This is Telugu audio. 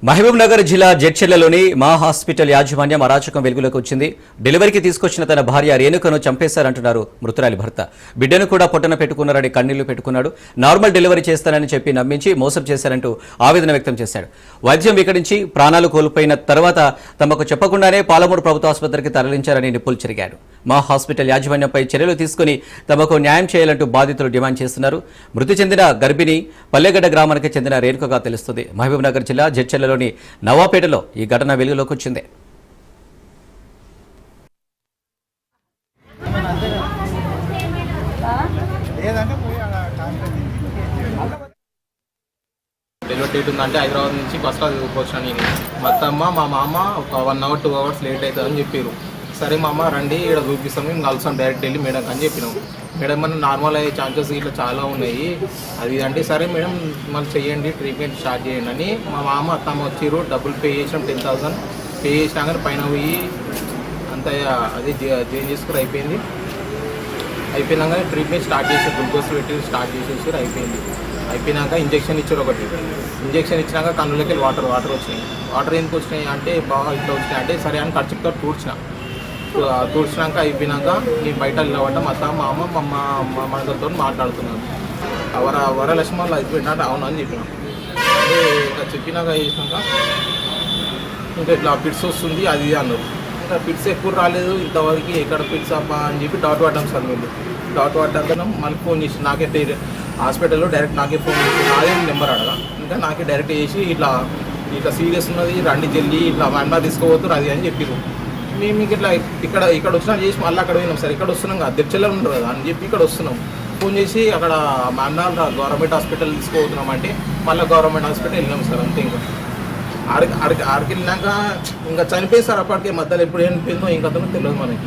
మహబూబ్ నగర్ జిల్లా జడ్చెర్లలోని మా హాస్పిటల్ యాజమాన్యం అరాచకం వెలుగులోకి వచ్చింది. డెలివరీకి తీసుకొచ్చిన తన భార్య రేణుకను చంపేశారంటున్నారు మృతురాలి భర్త. బిడ్డను కూడా పొట్టన పెట్టుకున్నారని కన్నీళ్లు పెట్టుకున్నాడు. నార్మల్ డెలివరీ చేస్తానని చెప్పి నమ్మించి మోసం చేశారంటూ ఆవేదన వ్యక్తం చేశాడు. వైద్యం వికటించి ప్రాణాలు కోల్పోయిన తర్వాత తమకు చెప్పకుండానే పాలమూరు ప్రభుత్వ ఆసుపత్రికి తరలించారని నిప్పులు చెరిగాడు. మా హాస్పిటల్ యాజమాన్యంపై చర్యలు తీసుకుని తమకు న్యాయం చేయాలంటూ బాధితులు డిమాండ్ చేస్తున్నారు. మృతి చెందిన గర్భిణి పల్లెగడ్డ గ్రామానికి చెందిన రేణుకగా తెలుస్తుంది. మహబూబ్ నగర్ జిల్లా జడ్చెర్లలోని నవాపేటలో ఈ ఘటన వెలుగులోకి వచ్చింది. డెలివరీ డేట్ ఉందంటే హైదరాబాద్ నుంచి బస్ క్లాస్ వచ్చినా నేను మా అత్తమ్మ మా మామ ఒక 1 hour 2 hours లేట్ అవుతుందని చెప్పారు. సరే మా అమ్మ రండి ఇక్కడ చూపిస్తాం, మేము కలుస్తాం డైరెక్ట్ వెళ్ళి మేడం అని చెప్పినాం. మేడం మన నార్మల్ అయ్యే ఛాన్సెస్ ఇట్లా చాలా ఉన్నాయి అది అంటే సరే మేడం మళ్ళీ చేయండి ట్రీట్మెంట్ స్టార్ట్ చేయండి అని మా మామ అత్తమ్మ వచ్చిర్రు. డబ్బులు పే చేసినాం 10,000 పే చేసినా కానీ పైన పోయి అంత అది చేంజ్ చేసుకుని అయిపోయినాక ట్రీట్మెంట్ స్టార్ట్ చేసి గ్లూకోజ్ పెట్టి స్టార్ట్ చేసేసి అయిపోయినాక ఇంజెక్షన్ ఇచ్చారు. ఒకటి ఇంజెక్షన్ ఇచ్చినాక కన్నులకి వాటర్ వచ్చినాయి. వాటర్ ఎందుకు వచ్చినాయి అంటే బాగా ఇట్లా వచ్చినాయి అంటే సరే అని ఖర్చుతో తూడ్చినాక అయిపోయినాక నేను బయట వెళ్ళవటం అత్త మా అమ్మ మా మనతో మాట్లాడుతున్నాను. వరలక్ష్మి వాళ్ళు అయిపోయినట్టు అవును అని చెప్పినాం. ఇట్లా చెప్పినాక చేసినాక ఇంకా ఇట్లా పిట్స్ వస్తుంది అది అన్నారు. ఇంకా పిట్స్ ఎక్కువ రాలేదు ఇంతవరకు, ఎక్కడ పిట్స్ అప్ప అని చెప్పి డాట్ పడ్డాం సార్. వీళ్ళు డాట్ పడ్డాక మళ్ళీ ఫోన్ చేసి నాకే హాస్పిటల్లో డైరెక్ట్ నాకే ఫోన్ చేసి నాదే నెంబర్ అడగా ఇంకా నాకే డైరెక్ట్ చేసి ఇట్లా సీరియస్ ఉన్నది రండి జల్లి ఇట్లా అన్న తీసుకోవద్దు అది అని చెప్పారు. మేము మీకు ఇట్లా ఇక్కడ వచ్చినా చేసి మళ్ళీ అక్కడ పోయినాం సార్. ఇక్కడ వస్తున్నాం కదా దెర్చెల్లో ఉండరు కదా అని చెప్పి ఇక్కడ వస్తున్నాం. ఫోన్ చేసి అక్కడ మా అన్న గవర్నమెంట్ హాస్పిటల్ తీసుకోవద్దున్నాం అంటే మళ్ళీ గవర్నమెంట్ హాస్పిటల్ వెళ్ళినాం సార్. అంతే ఇంకా ఆడికి వెళ్ళినాక ఇంకా చనిపోయి సార్. అప్పటికే మధ్యలో ఎప్పుడు ఏం పోయిందో ఇంకా తెలియదు మనకి.